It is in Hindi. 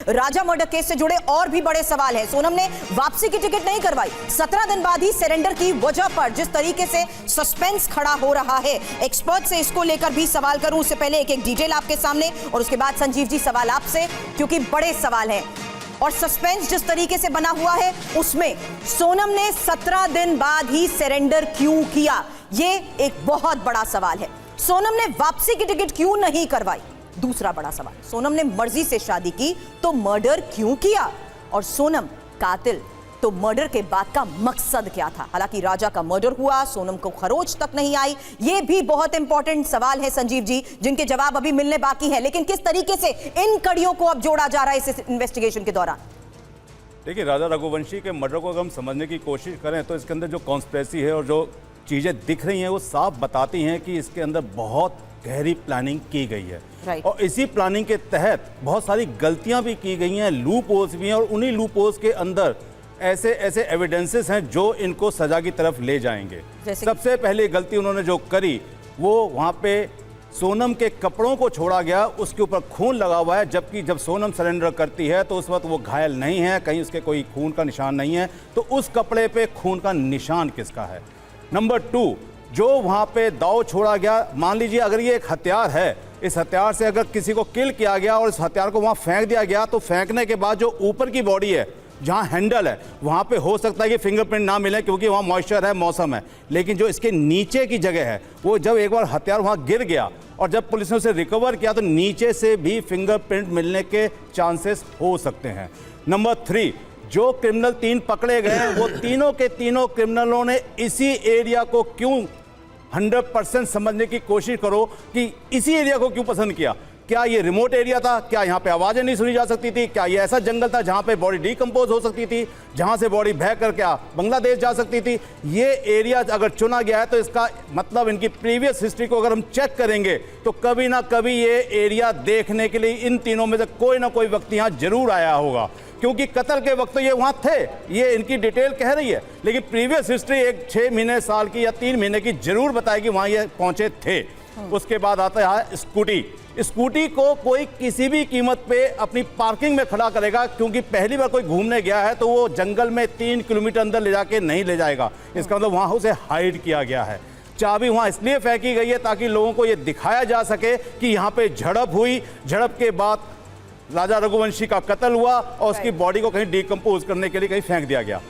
राजा मर्डर केस से जुड़े और भी बड़े सवाल हैं। सोनम ने वापसी की टिकट नहीं करवाई, 17 दिन बाद ही सरेंडर की वजह पर जिस तरीके से सस्पेंस खड़ा हो रहा है, एक्सपर्ट से इसको लेकर भी सवाल करूं। उससे पहले एक डिटेल आपके सामने और उसके बाद संजीव जी सवाल आपसे, क्योंकि बड़े सवाल हैं और सस्पेंस जिस तरीके से बना हुआ है उसमें सोनम ने 17 दिन बाद ही सरेंडर क्यों किया, ये एक बहुत बड़ा सवाल है। सोनम ने वापसी की टिकट क्यों नहीं करवाई, दूसरा बड़ा सवाल। सोनम ने मर्जी से शादी की तो मर्डर क्यों किया, और सोनम कातिल तो मर्डर के बाद का मकसद क्या था। हालांकि राजा का मर्डर हुआ, सोनम को खरोच तक नहीं आई, ये भी बहुत इंपॉर्टेंट सवाल है संजीव जी, जिनके जवाब अभी मिलने बाकी है। लेकिन किस तरीके से इन कड़ियों को अब जोड़ा जा रहा है इस इन्वेस्टिगेशन के दौरान? देखिए, राजा रघुवंशी के मर्डर को अगर हम समझने की कोशिश करें तो इसके अंदर जो कॉन्स्पिरेसी है और जो चीज़ें दिख रही हैं वो साफ बताती हैं कि इसके अंदर बहुत गहरी प्लानिंग की गई है। और इसी प्लानिंग के तहत बहुत सारी गलतियां भी की गई हैं, लूप होल्स भी हैं, और उन्हीं लूप होल्स के अंदर ऐसे ऐसे एविडेंसेस हैं जो इनको सजा की तरफ ले जाएंगे। सबसे पहले गलती उन्होंने जो करी वो वहाँ पे सोनम के कपड़ों को छोड़ा गया, उसके ऊपर खून लगा हुआ है, जबकि जब सोनम सरेंडर करती है तो उस वक्त वो घायल नहीं है, कहीं उसके कोई खून का निशान नहीं है, तो उस कपड़े पे खून का निशान किसका है। नंबर 2, जो वहाँ पे दाव छोड़ा गया, मान लीजिए अगर ये एक हथियार है, इस हथियार से अगर किसी को किल किया गया और इस हथियार को वहाँ फेंक दिया गया, तो फेंकने के बाद जो ऊपर की बॉडी है जहाँ हैंडल है वहाँ पे हो सकता है कि फिंगरप्रिंट ना मिले क्योंकि वहाँ मॉइस्चर है, मौसम है, लेकिन जो इसके नीचे की जगह है वो जब एक बार हथियार वहाँ गिर गया और जब पुलिस ने उसे रिकवर किया तो नीचे से भी फिंगरप्रिंट मिलने के चांसेस हो सकते हैं। नंबर 3, जो क्रिमिनल 3 पकड़े गए हैं वो तीनों के तीनों क्रिमिनलों ने इसी एरिया को क्यों 100% समझने की कोशिश करो कि इसी एरिया को क्यों पसंद किया। क्या ये रिमोट एरिया था? क्या यहाँ पे आवाजें नहीं सुनी जा सकती थी? क्या ये ऐसा जंगल था जहाँ पे बॉडी डिकम्पोज हो सकती थी, जहाँ से बॉडी बह कर क्या बांग्लादेश जा सकती थी? ये एरिया अगर चुना गया है तो इसका मतलब इनकी प्रीवियस हिस्ट्री को अगर हम चेक करेंगे तो कभी ना कभी ये एरिया देखने के लिए इन तीनों में से कोई ना कोई व्यक्ति यहाँ जरूर आया होगा, क्योंकि कत्ल के वक्त तो ये वहाँ थे, ये इनकी डिटेल कह रही है, लेकिन प्रीवियस हिस्ट्री एक 6 महीने, साल की या 3 महीने की जरूर बताएगी वहाँ ये पहुँचे थे। उसके बाद आता है स्कूटी। स्कूटी को कोई किसी भी कीमत पे अपनी पार्किंग में खड़ा करेगा, क्योंकि पहली बार कोई घूमने गया है तो वो जंगल में 3 किलोमीटर अंदर ले जाके नहीं ले जाएगा, इसका मतलब वहाँ उसे हाइड किया गया है। चाबी वहाँ इसलिए फेंकी गई है ताकि लोगों को ये दिखाया जा सके कि यहाँ पे झड़प हुई, झड़प के बाद राजा रघुवंशी का कत्ल हुआ और उसकी बॉडी को कहीं डिकम्पोज करने के लिए कहीं फेंक दिया गया।